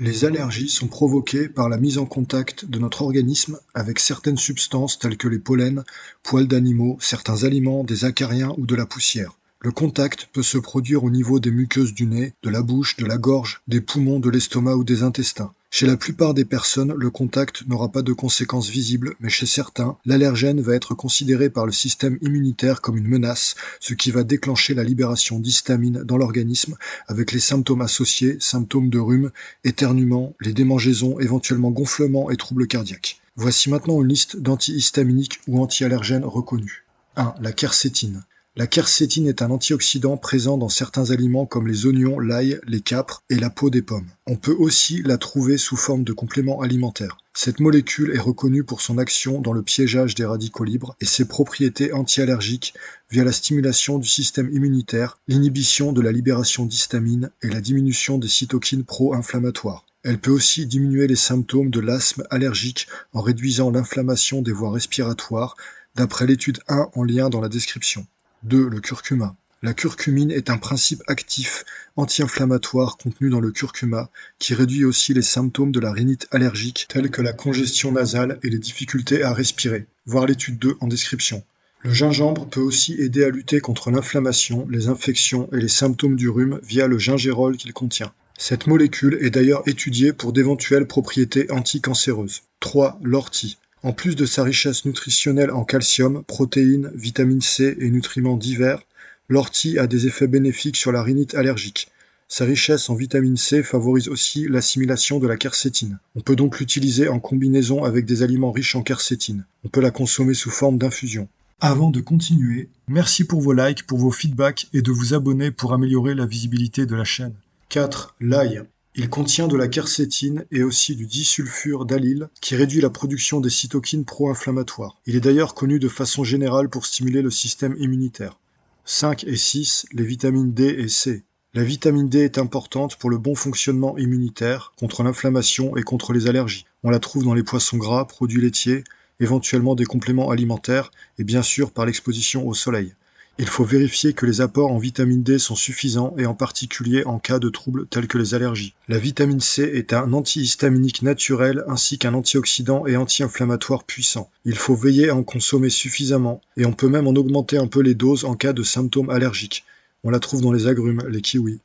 Les allergies sont provoquées par la mise en contact de notre organisme avec certaines substances telles que les pollens, poils d'animaux, certains aliments, des acariens ou de la poussière. Le contact peut se produire au niveau des muqueuses du nez, de la bouche, de la gorge, des poumons, de l'estomac ou des intestins. Chez la plupart des personnes, le contact n'aura pas de conséquences visibles, mais chez certains, l'allergène va être considéré par le système immunitaire comme une menace, ce qui va déclencher la libération d'histamine dans l'organisme avec les symptômes associés, symptômes de rhume, éternuements, les démangeaisons, éventuellement gonflements et troubles cardiaques. Voici maintenant une liste d'antihistaminiques ou anti-allergènes reconnus. 1. La quercétine. La quercétine est un antioxydant présent dans certains aliments comme les oignons, l'ail, les capres et la peau des pommes. On peut aussi la trouver sous forme de complément alimentaire. Cette molécule est reconnue pour son action dans le piégeage des radicaux libres et ses propriétés anti-allergiques via la stimulation du système immunitaire, l'inhibition de la libération d'histamine et la diminution des cytokines pro-inflammatoires. Elle peut aussi diminuer les symptômes de l'asthme allergique en réduisant l'inflammation des voies respiratoires, d'après l'étude 1 en lien dans la description. 2. Le curcuma. La curcumine est un principe actif anti-inflammatoire contenu dans le curcuma qui réduit aussi les symptômes de la rhinite allergique tels que la congestion nasale et les difficultés à respirer. Voir l'étude 2 en description. Le gingembre peut aussi aider à lutter contre l'inflammation, les infections et les symptômes du rhume via le gingérol qu'il contient. Cette molécule est d'ailleurs étudiée pour d'éventuelles propriétés anticancéreuses. 3. L'ortie. En plus de sa richesse nutritionnelle en calcium, protéines, vitamine C et nutriments divers, l'ortie a des effets bénéfiques sur la rhinite allergique. Sa richesse en vitamine C favorise aussi l'assimilation de la quercétine. On peut donc l'utiliser en combinaison avec des aliments riches en quercétine. On peut la consommer sous forme d'infusion. Avant de continuer, merci pour vos likes, pour vos feedbacks et de vous abonner pour améliorer la visibilité de la chaîne. 4. L'ail. Il contient de la quercétine et aussi du disulfure d'allyle qui réduit la production des cytokines pro-inflammatoires. Il est d'ailleurs connu de façon générale pour stimuler le système immunitaire. 5 et 6. Les vitamines D et C. La vitamine D est importante pour le bon fonctionnement immunitaire, contre l'inflammation et contre les allergies. On la trouve dans les poissons gras, produits laitiers, éventuellement des compléments alimentaires et bien sûr par l'exposition au soleil. Il faut vérifier que les apports en vitamine D sont suffisants et en particulier en cas de troubles tels que les allergies. La vitamine C est un antihistaminique naturel ainsi qu'un antioxydant et anti-inflammatoire puissant. Il faut veiller à en consommer suffisamment et on peut même en augmenter un peu les doses en cas de symptômes allergiques. On la trouve dans les agrumes, les kiwis.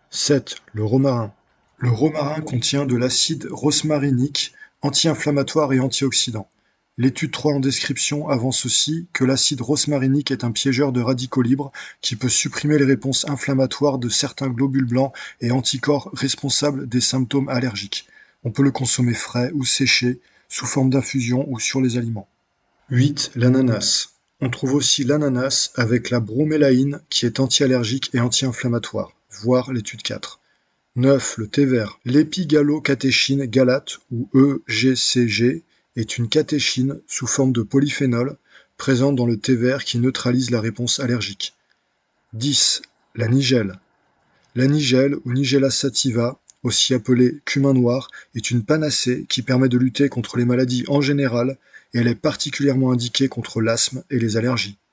7. Le romarin. Le romarin contient de l'acide rosmarinique, anti-inflammatoire et antioxydant. L'étude 3 en description avance aussi que l'acide rosmarinique est un piégeur de radicaux libres qui peut supprimer les réponses inflammatoires de certains globules blancs et anticorps responsables des symptômes allergiques. On peut le consommer frais ou séché, sous forme d'infusion ou sur les aliments. 8. L'ananas. On trouve aussi l'ananas avec la bromélaïne qui est anti-allergique et anti-inflammatoire. Voir l'étude 4. 9. Le thé vert. L'épigalocatéchine galate ou EGCG est une catéchine sous forme de polyphénol présente dans le thé vert qui neutralise la réponse allergique. 10. La nigelle. La nigelle ou Nigella sativa, aussi appelée cumin noir, est une panacée qui permet de lutter contre les maladies en général et elle est particulièrement indiquée contre l'asthme et les allergies.